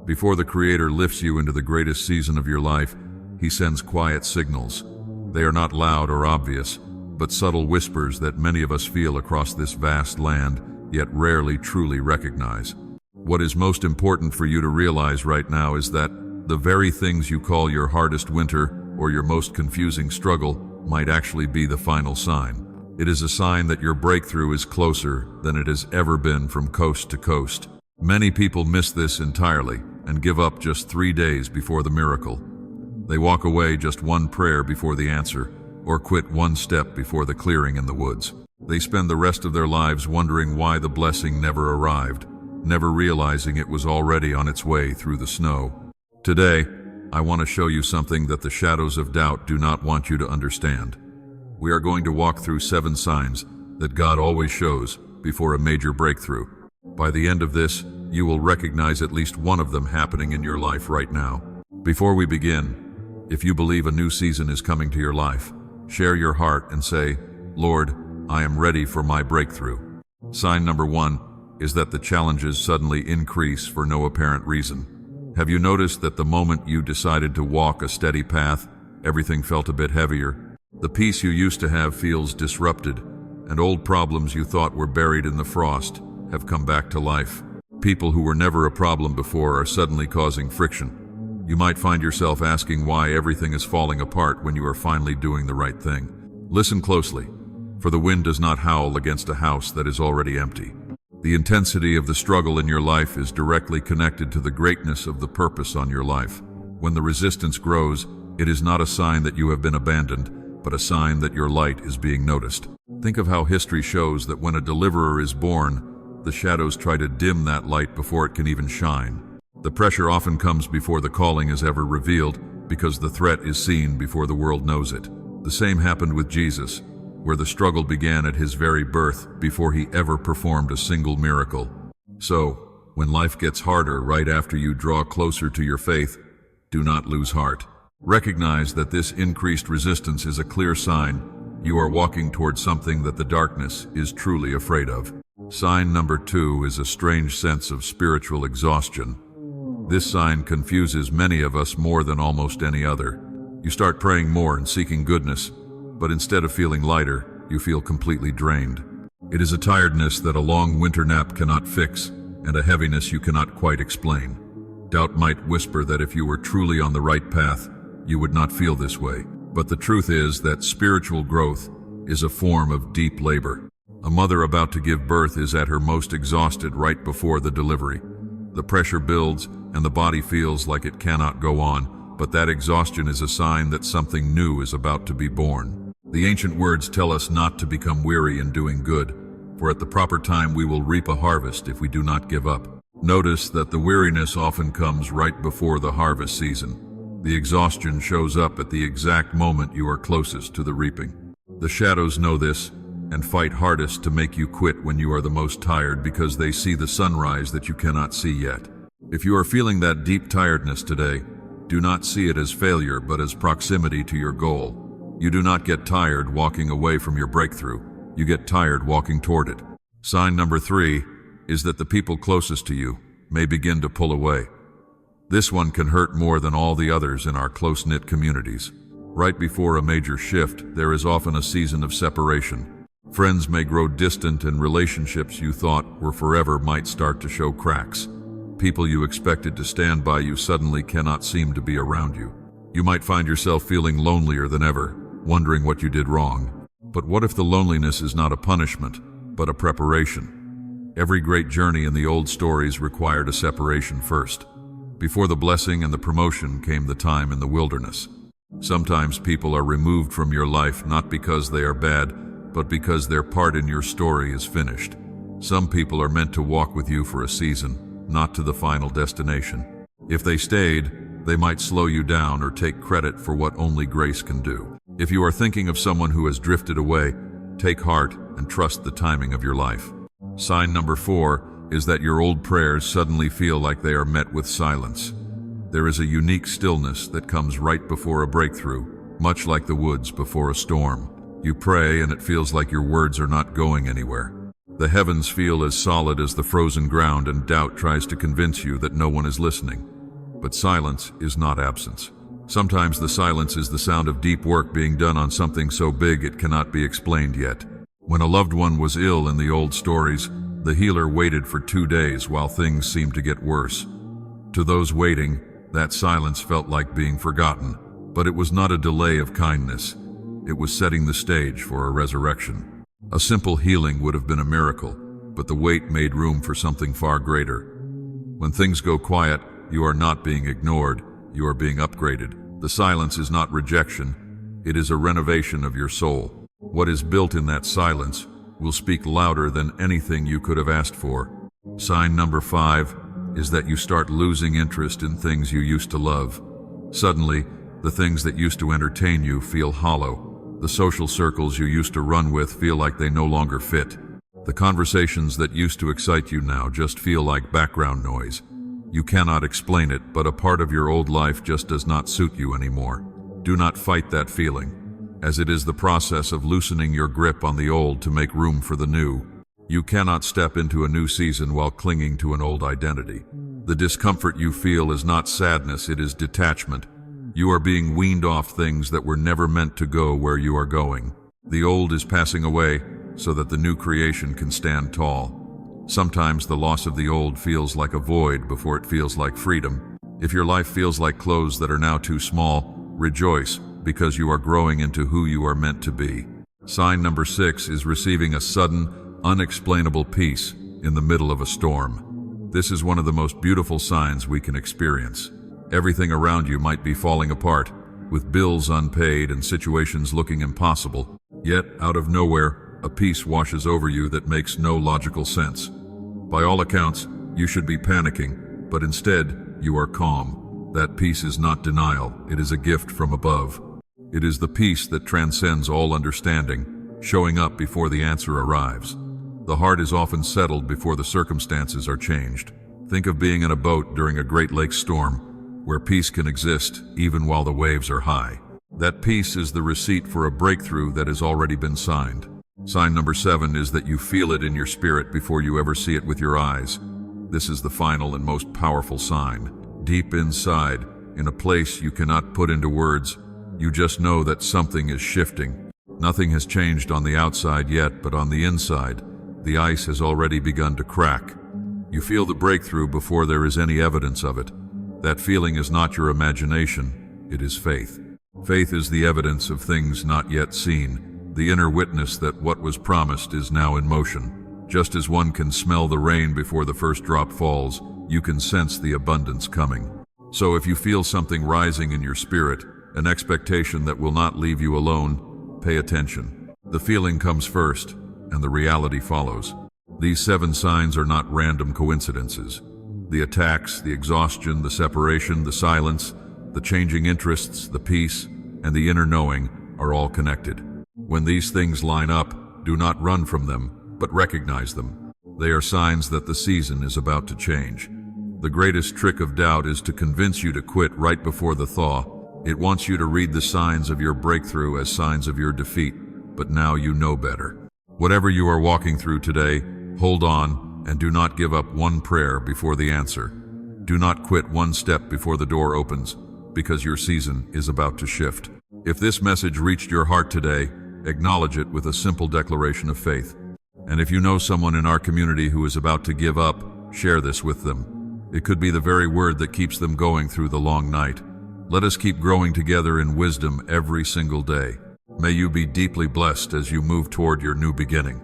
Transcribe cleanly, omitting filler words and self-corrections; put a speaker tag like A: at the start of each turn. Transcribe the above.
A: Before the Creator lifts you into the greatest season of your life, He sends quiet signals. They are not loud or obvious, but subtle whispers that many of us feel across this vast land, yet rarely truly recognize. What is most important for you to realize right now is that the very things you call your hardest winter or your most confusing struggle might actually be the final sign. It is a sign that your breakthrough is closer than it has ever been from coast to coast. Many people miss this entirely and give up just 3 days before the miracle. They walk away just one prayer before the answer, or quit one step before the clearing in the woods. They spend the rest of their lives wondering why the blessing never arrived, never realizing it was already on its way through the snow. Today, I want to show you something that the shadows of doubt do not want you to understand. We are going to walk through 7 signs that God always shows before a major breakthrough. By the end of this, you will recognize at least one of them happening in your life right now. Before we begin, if you believe a new season is coming to your life, share your heart and say, "Lord, I am ready for my breakthrough." Sign number 1 is that the challenges suddenly increase for no apparent reason. Have you noticed that the moment you decided to walk a steady path, everything felt a bit heavier? The peace you used to have feels disrupted, and old problems you thought were buried in the frost have come back to life. People who were never a problem before are suddenly causing friction. You might find yourself asking why everything is falling apart when you are finally doing the right thing. Listen closely, for the wind does not howl against a house that is already empty. The intensity of the struggle in your life is directly connected to the greatness of the purpose on your life. When the resistance grows, it is not a sign that you have been abandoned, but a sign that your light is being noticed. Think of how history shows that when a deliverer is born, the shadows try to dim that light before it can even shine. The pressure often comes before the calling is ever revealed, because the threat is seen before the world knows it. The same happened with Jesus, where the struggle began at his very birth before he ever performed a single miracle. So, when life gets harder right after you draw closer to your faith, do not lose heart. Recognize that this increased resistance is a clear sign you are walking towards something that the darkness is truly afraid of. Sign number 2 is a strange sense of spiritual exhaustion. This sign confuses many of us more than almost any other. You start praying more and seeking goodness, but instead of feeling lighter, you feel completely drained. It is a tiredness that a long winter nap cannot fix, and a heaviness you cannot quite explain. Doubt might whisper that if you were truly on the right path, you would not feel this way. But the truth is that spiritual growth is a form of deep labor. A mother about to give birth is at her most exhausted right before the delivery. The pressure builds, and the body feels like it cannot go on, but that exhaustion is a sign that something new is about to be born. The ancient words tell us not to become weary in doing good, for at the proper time we will reap a harvest if we do not give up. Notice that the weariness often comes right before the harvest season. The exhaustion shows up at the exact moment you are closest to the reaping. The shadows know this and fight hardest to make you quit when you are the most tired, because they see the sunrise that you cannot see yet. If you are feeling that deep tiredness today, do not see it as failure but as proximity to your goal. You do not get tired walking away from your breakthrough. You get tired walking toward it. Sign number 3 is that the people closest to you may begin to pull away. This one can hurt more than all the others in our close-knit communities. Right before a major shift, there is often a season of separation. Friends may grow distant, and relationships you thought were forever might start to show cracks. People you expected to stand by you suddenly cannot seem to be around you. You might find yourself feeling lonelier than ever, wondering what you did wrong. But what if the loneliness is not a punishment, but a preparation? Every great journey in the old stories required a separation first. Before the blessing and the promotion came the time in the wilderness. Sometimes people are removed from your life not because they are bad, but because their part in your story is finished. Some people are meant to walk with you for a season, not to the final destination. If they stayed, they might slow you down or take credit for what only grace can do. If you are thinking of someone who has drifted away, take heart and trust the timing of your life. Sign number 4 is that your old prayers suddenly feel like they are met with silence. There is a unique stillness that comes right before a breakthrough, much like the woods before a storm. You pray and it feels like your words are not going anywhere. The heavens feel as solid as the frozen ground, and doubt tries to convince you that no one is listening. But silence is not absence. Sometimes the silence is the sound of deep work being done on something so big it cannot be explained yet. When a loved one was ill in the old stories, the healer waited for 2 days while things seemed to get worse. To those waiting, that silence felt like being forgotten, but it was not a delay of kindness. It was setting the stage for a resurrection. A simple healing would have been a miracle, but the wait made room for something far greater. When things go quiet, you are not being ignored, you are being upgraded. The silence is not rejection, it is a renovation of your soul. What is built in that silence will speak louder than anything you could have asked for. Sign number 5 is that you start losing interest in things you used to love. Suddenly, the things that used to entertain you feel hollow. The social circles you used to run with feel like they no longer fit. The conversations that used to excite you now just feel like background noise. You cannot explain it, but a part of your old life just does not suit you anymore. Do not fight that feeling, as it is the process of loosening your grip on the old to make room for the new. You cannot step into a new season while clinging to an old identity. The discomfort you feel is not sadness, it is detachment. You are being weaned off things that were never meant to go where you are going. The old is passing away so that the new creation can stand tall. Sometimes the loss of the old feels like a void before it feels like freedom. If your life feels like clothes that are now too small, rejoice, because you are growing into who you are meant to be. Sign number 6 is receiving a sudden, unexplainable peace in the middle of a storm. This is one of the most beautiful signs we can experience. Everything around you might be falling apart, with bills unpaid and situations looking impossible. Yet, out of nowhere, a peace washes over you that makes no logical sense. By all accounts, you should be panicking, but instead, you are calm. That peace is not denial, it is a gift from above. It is the peace that transcends all understanding, showing up before the answer arrives. The heart is often settled before the circumstances are changed. Think of being in a boat during a Great Lakes storm, where peace can exist even while the waves are high. That peace is the receipt for a breakthrough that has already been signed. Sign number 7 is that you feel it in your spirit before you ever see it with your eyes. This is the final and most powerful sign. Deep inside, in a place you cannot put into words, you just know that something is shifting. Nothing has changed on the outside yet, but on the inside, the ice has already begun to crack. You feel the breakthrough before there is any evidence of it. That feeling is not your imagination, it is faith. Faith is the evidence of things not yet seen, the inner witness that what was promised is now in motion. Just as one can smell the rain before the first drop falls, you can sense the abundance coming. So if you feel something rising in your spirit, an expectation that will not leave you alone, pay attention. The feeling comes first, and the reality follows. These 7 signs are not random coincidences. The attacks, the exhaustion, the separation, the silence, the changing interests, the peace, and the inner knowing are all connected. When these things line up, do not run from them, but recognize them. They are signs that the season is about to change. The greatest trick of doubt is to convince you to quit right before the thaw. It wants you to read the signs of your breakthrough as signs of your defeat, but now you know better. Whatever you are walking through today, hold on and do not give up one prayer before the answer. Do not quit one step before the door opens, because your season is about to shift. If this message reached your heart today, acknowledge it with a simple declaration of faith. And if you know someone in our community who is about to give up, share this with them. It could be the very word that keeps them going through the long night. Let us keep growing together in wisdom every single day. May you be deeply blessed as you move toward your new beginning.